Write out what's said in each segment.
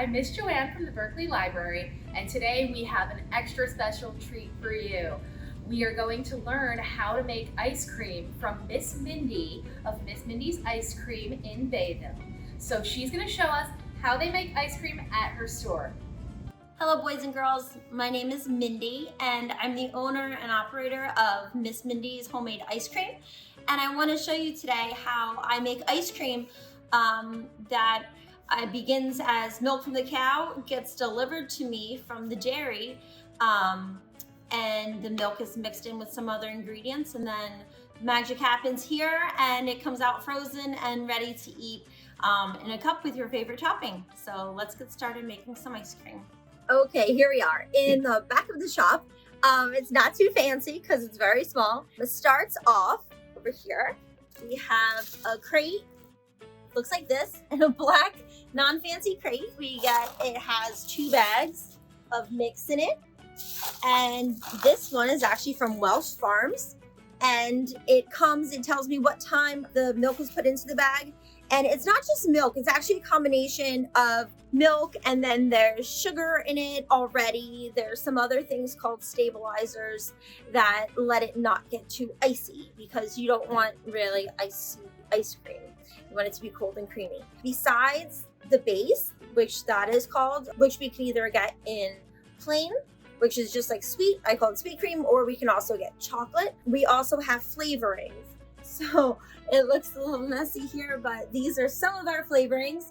I'm Miss Joanne from the Berkeley Library, and today we have an extra special treat for you. We are going to learn how to make ice cream from Miss Mindy of Miss Mindy's Ice Cream in Bayville. So she's going to show us how they make ice cream at her store. Hello boys and girls, my name is Mindy and I'm the owner and operator of Miss Mindy's Homemade Ice Cream, and I want to show you today how I make ice cream that begins as milk from the cow, gets delivered to me from the dairy, and the milk is mixed in with some other ingredients, and then magic happens here and it comes out frozen and ready to eat in a cup with your favorite topping. So let's get started making some ice cream. Okay, here we are in the back of the shop. It's not too fancy because it's very small. It starts off over here. We have a crate, looks like this, and a black non-fancy crate. It has 2 bags of mix in it. And this one is actually from Welsh Farms. And it tells me what time the milk was put into the bag. And it's not just milk, it's actually a combination of milk and then there's sugar in it already. There's some other things called stabilizers that let it not get too icy, because you don't want really ice cream. You want it to be cold and creamy. Besides the base, which we can either get in plain, which is just like sweet, I call it sweet cream, or we can also get chocolate. We also have flavorings. So it looks a little messy here, but these are some of our flavorings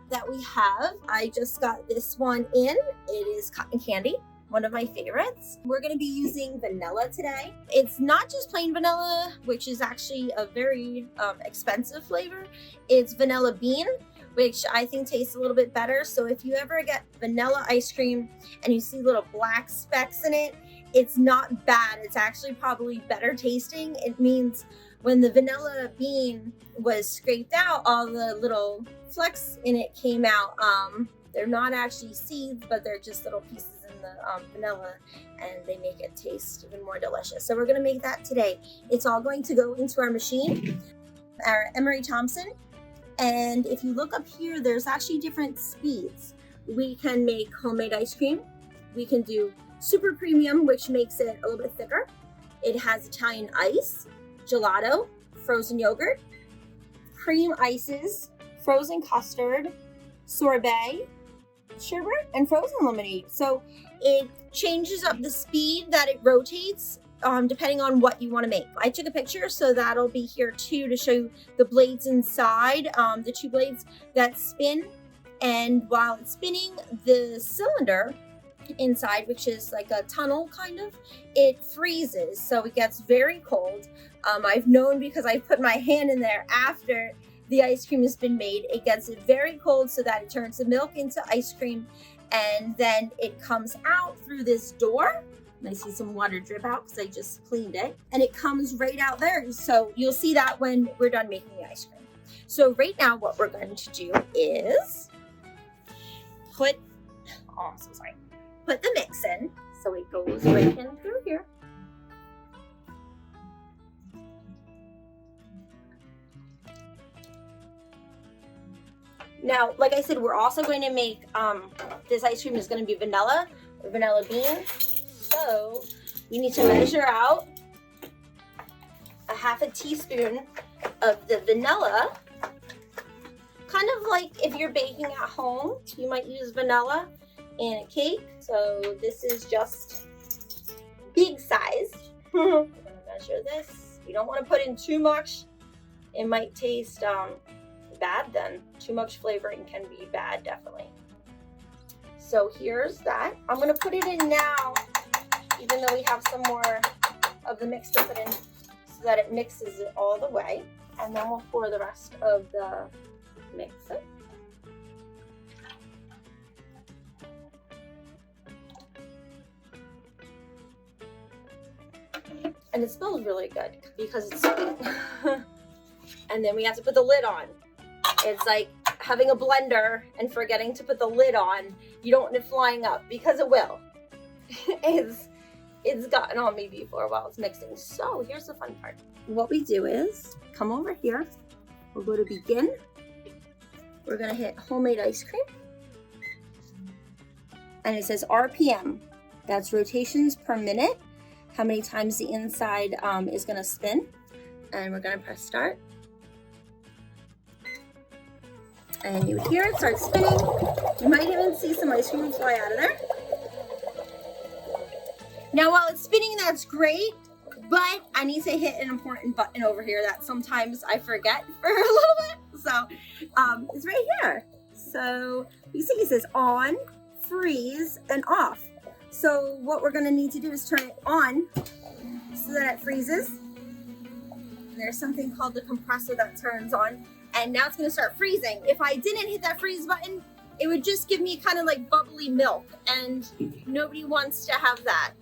that we have. I just got this one in. It is cotton candy, one of my favorites. We're gonna be using vanilla today. It's not just plain vanilla, which is actually a very expensive flavor. It's vanilla bean, which I think tastes a little bit better. So if you ever get vanilla ice cream and you see little black specks in it, it's not bad. It's actually probably better tasting. It means when the vanilla bean was scraped out, all the little flecks in it came out. They're not actually seeds, but they're just little pieces in the vanilla, and they make it taste even more delicious. So we're gonna make that today. It's all going to go into our machine, our Emery Thompson. And if you look up here, there's actually different speeds. We can make homemade ice cream. We can do super premium, which makes it a little bit thicker. It has Italian ice, gelato, frozen yogurt, cream ices, frozen custard, sorbet, sherbet, and frozen lemonade. So it changes up the speed that it rotates depending on what you want to make. I took a picture, so that'll be here too to show you the blades inside, the 2 blades that spin. And while it's spinning, the cylinder inside, which is like a tunnel kind of, it freezes, so it gets very cold. I've known, because I put my hand in there after the ice cream has been made. It gets very cold so that it turns the milk into ice cream, and then it comes out through this door. And I see some water drip out because I just cleaned it, and it comes right out there. So you'll see that when we're done making the ice cream. So right now what we're going to do is put the mix in, so it goes right in through here. Now, like I said, we're also going to make, this ice cream is going to be vanilla bean. So we need to measure out a 1/2 teaspoon of the vanilla. Kind of like if you're baking at home, you might use vanilla in a cake. So this is just big sized. We're going to measure this. You don't want to put in too much. It might taste bad then. Too much flavoring can be bad, definitely. So here's that. I'm going to put it in now, even though we have some more of the mix to put in, so that it mixes it all the way. And then we'll pour the rest of the mix in. And it smells really good because it's sweet. And then we have to put the lid on. It's like having a blender and forgetting to put the lid on. You don't want it flying up, because it will. It's gotten on me before while it's mixing. So here's the fun part. What we do is come over here. We'll go to begin. We're gonna hit homemade ice cream. and it says RPM. That's rotations per minute, how many times the inside is gonna spin. And we're gonna press start. And you hear it start spinning. You might even see some ice cream fly out of there. Now while it's spinning, that's great, but I need to hit an important button over here that sometimes I forget for a little bit. So it's right here. So you see it says on, freeze, and off. So what we're gonna need to do is turn it on so that it freezes. And there's something called the compressor that turns on, and now it's gonna start freezing. If I didn't hit that freeze button, it would just give me kind of like bubbly milk, and nobody wants to have that.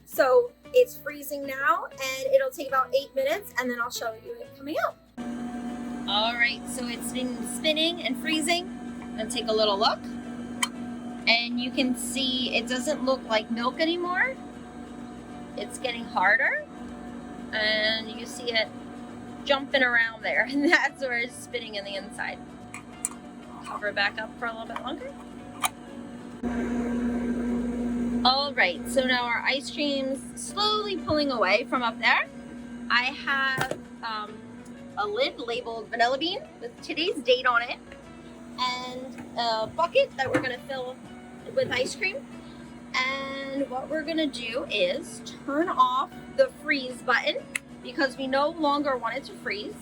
So it's freezing now, and it'll take about 8 minutes, and then I'll show you it coming out. All right, so it's been spinning and freezing. I'm gonna take a little look, and you can see it doesn't look like milk anymore. It's getting harder, and you see it jumping around there, and that's where it's spinning in the inside. Cover it back up for a little bit longer. All right, so now our ice cream's slowly pulling away from up there. I have a lid labeled vanilla bean with today's date on it, and a bucket that we're gonna fill with ice cream. And what we're gonna do is turn off the freeze button because we no longer want it to freeze.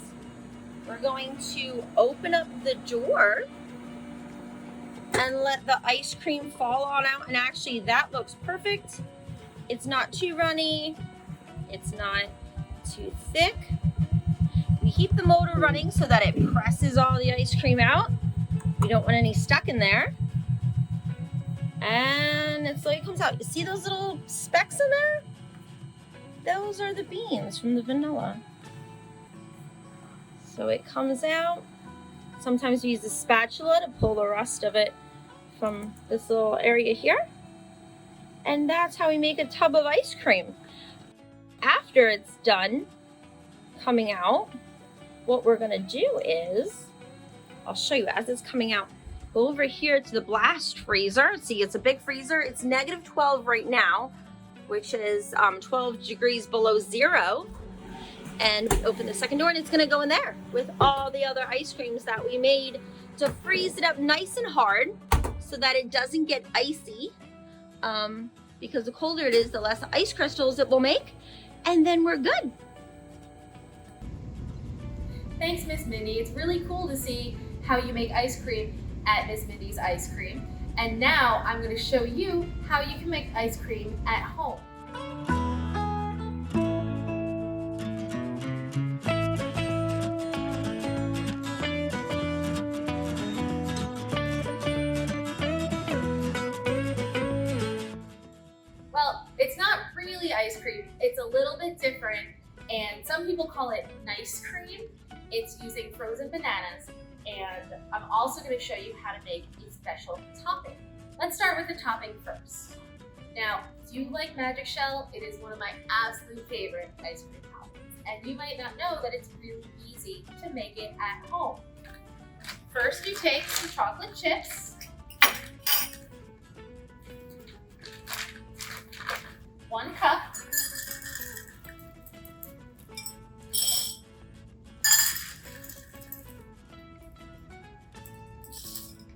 We're going to open up the door and let the ice cream fall on out. And actually that looks perfect. It's not too runny. It's not too thick. We keep the motor running so that it presses all the ice cream out. We don't want any stuck in there. And it slowly comes out. You see those little specks in there? Those are the beans from the vanilla. So it comes out. Sometimes we use a spatula to pull the rest of it from this little area here. And that's how we make a tub of ice cream. After it's done coming out, what we're gonna do is, I'll show you as it's coming out. Go over here to the blast freezer. See, it's a big freezer. It's -12 right now, which is 12 degrees below zero. And we open the second door, and it's gonna go in there with all the other ice creams that we made to freeze it up nice and hard so that it doesn't get icy. Because the colder it is, the less ice crystals it will make, and then we're good. Thanks, Miss Mindy. It's really cool to see how you make ice cream at Miss Mindy's Ice Cream. And now I'm going to show you how you can make ice cream at home. Well, it's not really ice cream. It's a little bit different, and some people call it nice cream. It's using frozen bananas, and I'm also going to show you how to make a special topping. Let's start with the topping first. Now, do you like Magic Shell? It is one of my absolute favorite ice cream toppings, and you might not know that it's really easy to make it at home. First, you take some chocolate chips, 1 cup,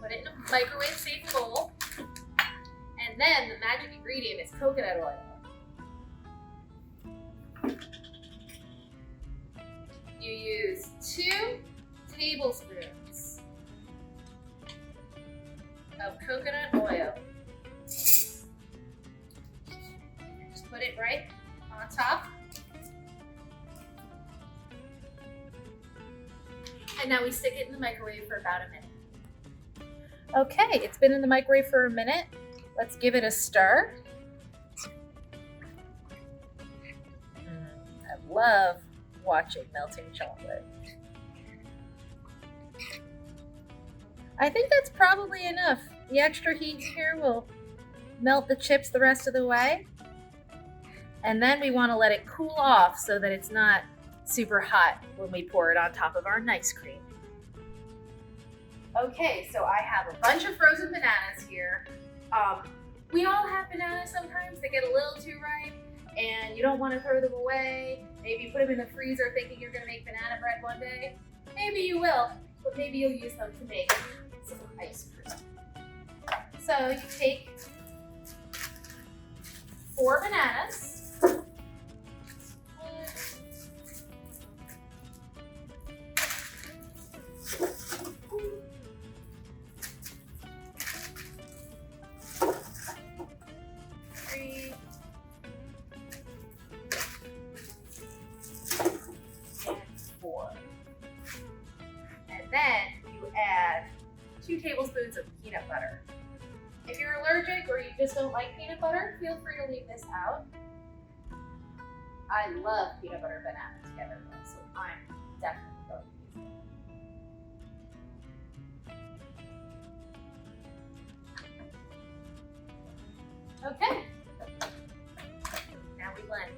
put it in a microwave safe bowl, and then the magic ingredient is coconut oil. You use 2 tablespoons of coconut oil. Just put it right on top. And now we stick it in the microwave for about a minute. Okay, it's been in the microwave for a minute. Let's give it a stir. I love watching melting chocolate. I think that's probably enough. The extra heat here will melt the chips the rest of the way. And then we want to let it cool off so that it's not super hot when we pour it on top of our nice cream. Okay, so I have a bunch of frozen bananas here. We all have bananas sometimes. They get a little too ripe and you don't want to throw them away. Maybe you put them in the freezer thinking you're going to make banana bread one day. Maybe you will, but maybe you'll use them to make some ice cream. So you take 4 bananas. Then you add 2 tablespoons of peanut butter. If you're allergic or you just don't like peanut butter, feel free to leave this out. I love peanut butter banana together though, so I'm definitely going to use it. Okay, now we blend.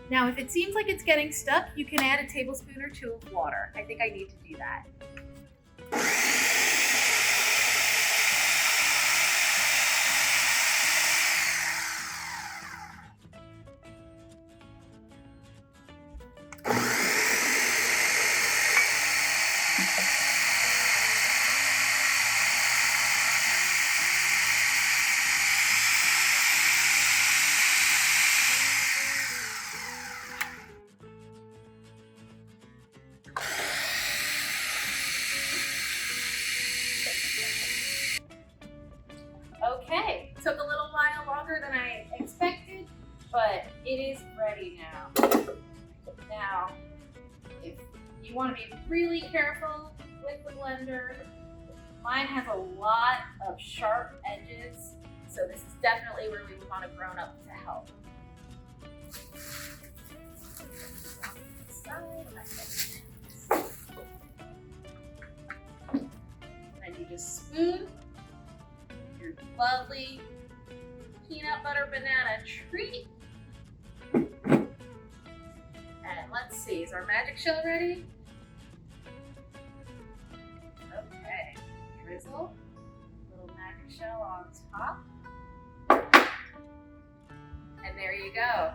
Now, if it seems like it's getting stuck, you can add a tablespoon or 2 of water. I think I need to do that. Okay, took a little while longer than I expected, but it is ready now. Now, if you want to be really careful with the blender, mine has a lot of sharp edges, so this is definitely where we would want a grown-up to help. Then you just spoon your lovely peanut butter banana treat. And let's see, is our magic shell ready? Okay, drizzle a little magic shell on top. And there you go.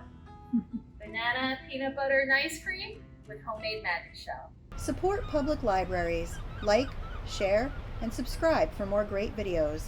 Banana peanut butter and ice cream with homemade magic shell. Support public libraries. Like, share, and subscribe for more great videos.